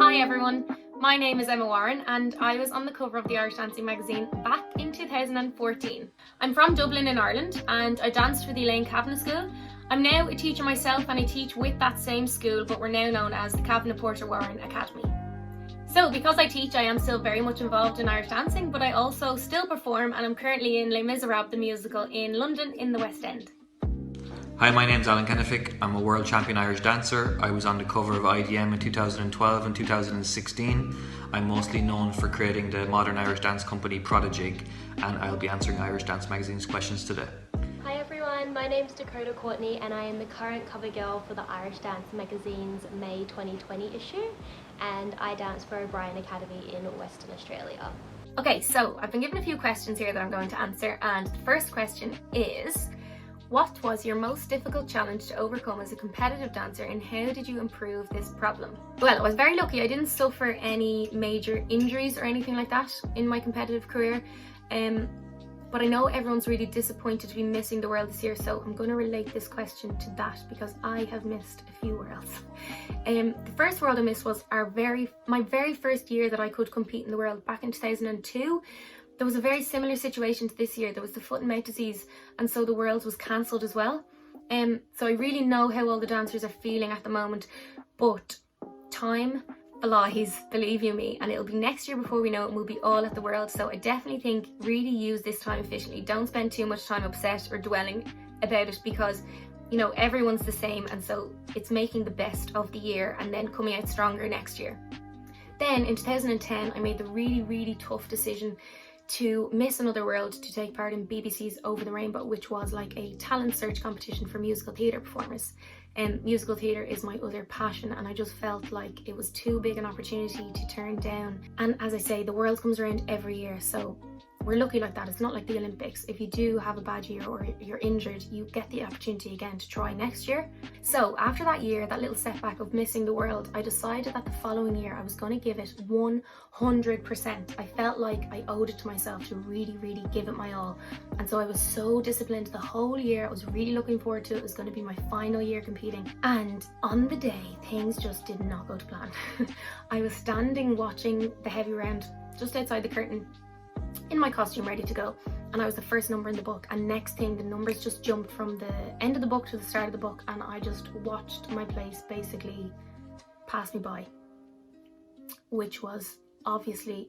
Hi everyone, my name is Emma Warren and I was on the cover of the Irish Dancing magazine back in 2014. I'm from Dublin in Ireland and I danced for the Elaine Kavanagh School. I'm now a teacher myself and I teach with that same school, but we're now known as the Kavanagh Porter Warren Academy. So because I teach, I am still very much involved in Irish dancing, but I also still perform and I'm currently in Les Miserables the musical in London in the West End. Hi, my name's Alan Kennefick. I'm a world champion Irish dancer. I was on the cover of IDM in 2012 and 2016. I'm mostly known for creating the modern Irish dance company Prodigy, and I'll be answering Irish Dance Magazine's questions today. Hi everyone, my name's Dakota Courtney and I am the current cover girl for the Irish Dance Magazine's May 2020 issue, and I dance for O'Brien Academy in Western Australia. Okay, so I've been given a few questions here that I'm going to answer, and the first question is, what was your most difficult challenge to overcome as a competitive dancer and how did you improve this problem? Well, I was very lucky. I didn't suffer any major injuries or anything like that in my competitive career. But I know everyone's really disappointed to be missing the world this year, so I'm going to relate this question to that because I have missed a few worlds. The first world I missed was my very first year that I could compete in the world back in 2002. There was a very similar situation to this year. There was the foot and mouth disease, and so the Worlds was cancelled as well. So I really know how all the dancers are feeling at the moment, but time flies, believe you me, and it'll be next year before we know it, and we'll be all at the World. So I definitely think really use this time efficiently. Don't spend too much time upset or dwelling about it because, you know, everyone's the same, and so it's making the best of the year and then coming out stronger next year. Then in 2010, I made the really tough decision to miss another world to take part in BBC's Over the Rainbow, which was like a talent search competition for musical theatre performers. Musical theatre is my other passion, and I just felt like it was too big an opportunity to turn down. And as I say, the world comes around every year, so we're lucky like that. It's not like the Olympics. If you do have a bad year or you're injured, you get the opportunity again to try next year. So after that year, that little setback of missing the world, I decided that the following year I was going to give it 100%. I felt like I owed it to myself to really give it my all. And so I was so disciplined the whole year. I was really looking forward to it. It was going to be my final year competing. And on the day, things just did not go to plan. I was standing watching the heavy round just outside the curtain in my costume ready to go, and I was the first number in the book, and next thing the numbers just jumped from the end of the book to the start of the book, and I just watched my place basically pass me by, which was obviously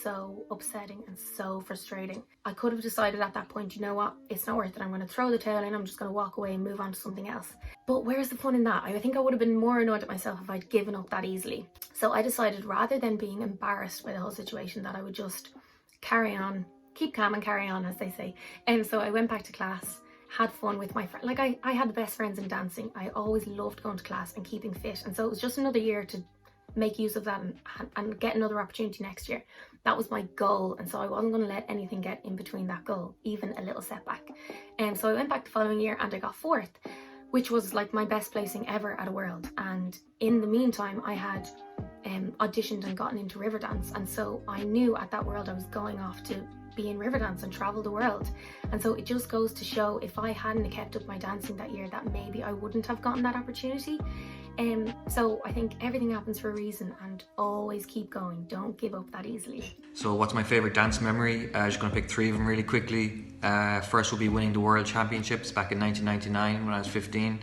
so upsetting and so frustrating. I could have decided at that point, you know what, it's not worth it, I'm going to throw the towel in, I'm just going to walk away and move on to something else. But where's the fun in that? I think I would have been more annoyed at myself if I'd given up that easily. So I decided, rather than being embarrassed by the whole situation, that I would just carry on, keep calm and carry on, as they say. And so I went back to class, had fun with my friends. Like I had the best friends in dancing. I always loved going to class and keeping fit, and so it was just another year to make use of that and get another opportunity next year. That was my goal, and so I wasn't going to let anything get in between that goal, even a little setback. And so I went back the following year and I got fourth, which was like my best placing ever at a world. And in the meantime, I had auditioned and gotten into Riverdance, and so I knew at that world I was going off to be in Riverdance and travel the world. And so it just goes to show, if I hadn't kept up my dancing that year, that maybe I wouldn't have gotten that opportunity. So I think everything happens for a reason, and always keep going, don't give up that easily. So what's my favourite dance memory? I'm just going to pick three of them really quickly. First will be winning the World Championships back in 1999 when I was 15.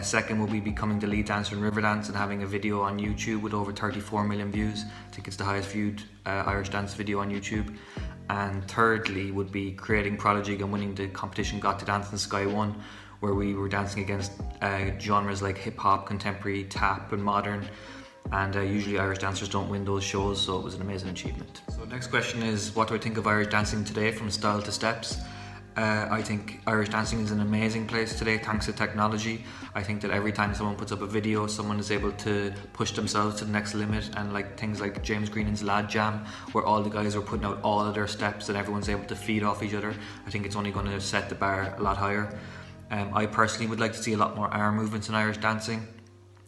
Second will be becoming the lead dancer in Riverdance and having a video on YouTube with over 34 million views. I think it's the highest viewed Irish dance video on YouTube. And thirdly would be creating Prodigy and winning the competition Got to Dance in the Sky 1, where we were dancing against genres like hip-hop, contemporary, tap and modern. And usually Irish dancers don't win those shows, so it was an amazing achievement. So next question is, what do I think of Irish dancing today from style to steps? I think Irish dancing is an amazing place today thanks to technology. I think that every time someone puts up a video, someone is able to push themselves to the next limit, and like things like James Greenan's Lad Jam, where all the guys are putting out all of their steps and everyone's able to feed off each other. I think it's only going to set the bar a lot higher. I personally would like to see a lot more arm movements in Irish dancing.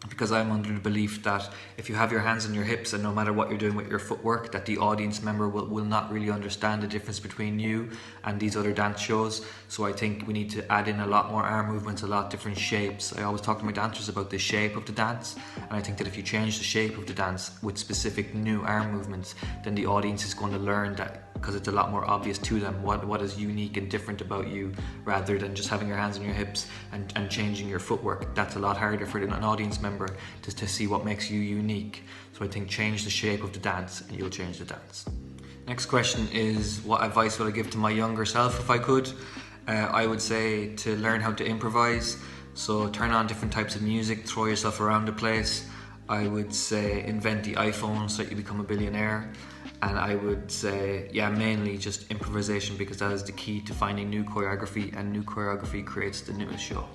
because I'm under the belief that if you have your hands on your hips and no matter what you're doing with your footwork, that the audience member will not really understand the difference between you and these other dance shows. So I think we need to add in a lot more arm movements, a lot different shapes. I always talk to my dancers about the shape of the dance, and I think that if you change the shape of the dance with specific new arm movements, then the audience is going to learn that, because it's a lot more obvious to them what is unique and different about you, rather than just having your hands on your hips and changing your footwork. That's a lot harder for an audience member to see what makes you unique. So I think change the shape of the dance and you'll change the dance. Next question is, what advice would I give to my younger self if I could? I would say to learn how to improvise. So turn on different types of music, throw yourself around the place. I would say invent the iPhone so that you become a billionaire. And I would say, mainly just improvisation, because that is the key to finding new choreography, and new choreography creates the newest show.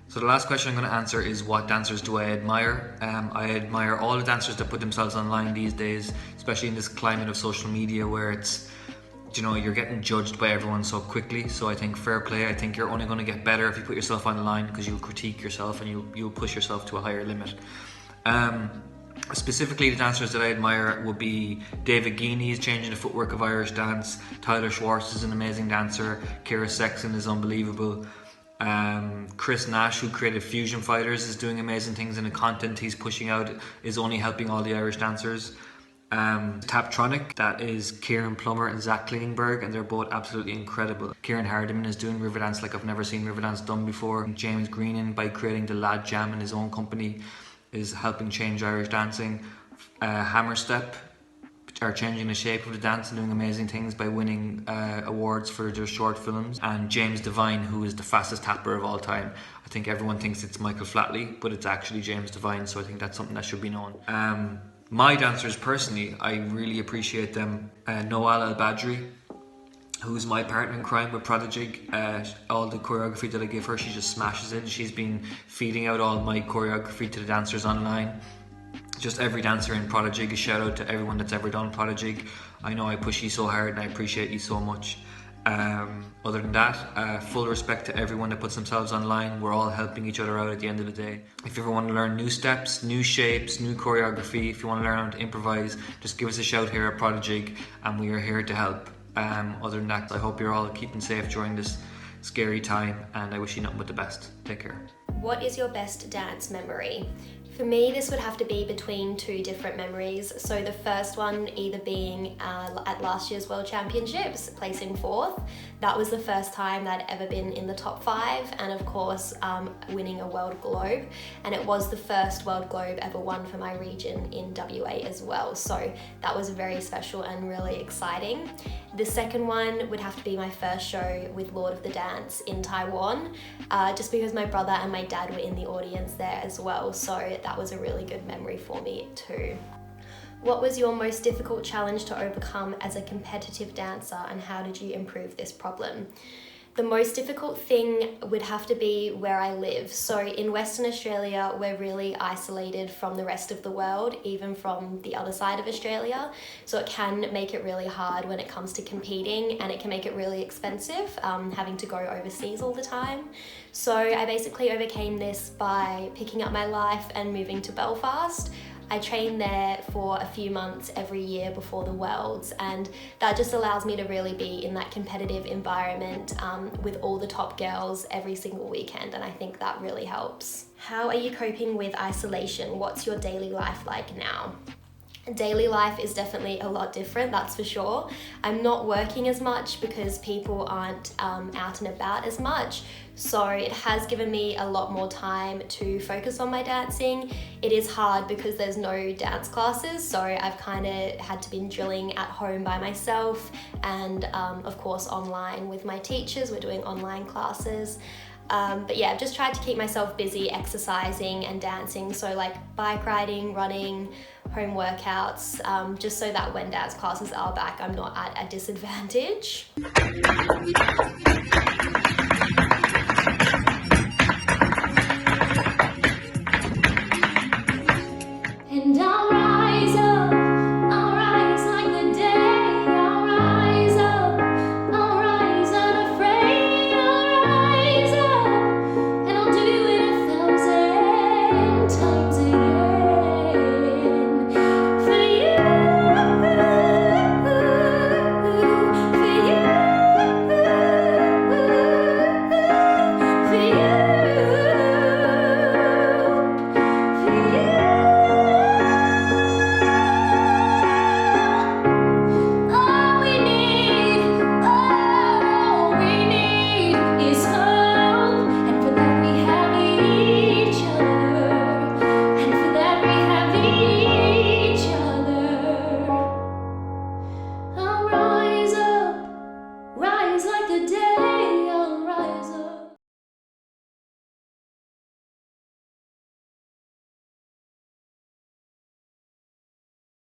So the last question I'm going to answer is, what dancers do I admire? I admire all the dancers that put themselves online these days, especially in this climate of social media where it's, you're getting judged by everyone so quickly. So I think fair play. I think you're only going to get better if you put yourself online, because you'll critique yourself and you'll push yourself to a higher limit. Specifically, the dancers that I admire would be David Geeney, is changing the footwork of Irish dance. Tyler Schwartz is an amazing dancer. Kira Sexton is unbelievable. Chris Naish, who created Fusion Fighters, is doing amazing things, and the content he's pushing out is only helping all the Irish dancers. Taptronic, that is Kieran Plummer and Zach Klingberg, and they're both absolutely incredible. Kieran Hardiman is doing Riverdance like I've never seen Riverdance done before. James Greenan, by creating the Lad Jam in his own company, is helping change Irish dancing. Hammerstep are changing the shape of the dance and doing amazing things by winning awards for their short films. And James Devine, who is the fastest tapper of all time. I think everyone thinks it's Michael Flatley, but it's actually James Devine, so I think that's something that should be known. My dancers personally, I really appreciate them. Noel El-Badri, who's my partner in crime with Prodigy. All the choreography that I give her, she just smashes it. She's been feeding out all my choreography to the dancers online. Just every dancer in Prodigy, a shout out to everyone that's ever done Prodigy. I know I push you so hard and I appreciate you so much. Other than that, full respect to everyone that puts themselves online. We're all helping each other out at the end of the day. If you ever want to learn new steps, new shapes, new choreography, if you want to learn how to improvise, just give us a shout here at Prodigy and we are here to help. Other than that, I hope you're all keeping safe during this scary time, and I wish you nothing but the best. Take care. What is your best dance memory? For me, this would have to be between two different memories. So the first one either being at last year's World Championships, placing 4th. That was the first time that I'd ever been in the top 5, and of course winning a World Globe. And it was the first World Globe ever won for my region in WA as well. So that was very special and really exciting. The second one would have to be my first show with Lord of the Dance in Taiwan, just because my brother and my dad were in the audience there as well. So that was a really good memory for me too. What was your most difficult challenge to overcome as a competitive dancer, and how did you improve this problem? The most difficult thing would have to be where I live. So in Western Australia, we're really isolated from the rest of the world, even from the other side of Australia. So it can make it really hard when it comes to competing, and it can make it really expensive, having to go overseas all the time. So I basically overcame this by picking up my life and moving to Belfast. I train there for a few months every year before the Worlds, and that just allows me to really be in that competitive environment with all the top girls every single weekend, and I think that really helps. How are you coping with isolation? What's your daily life like now? Daily life is definitely a lot different, that's for sure. I'm not working as much because people aren't out and about as much, so it has given me a lot more time to focus on my dancing. It is hard because there's no dance classes, so I've kind of had to be drilling at home by myself, and of course online with my teachers. We're doing online classes. But yeah, I've just tried to keep myself busy exercising and dancing, so like bike riding, running, home workouts, just so that when dance classes are back, I'm not at a disadvantage.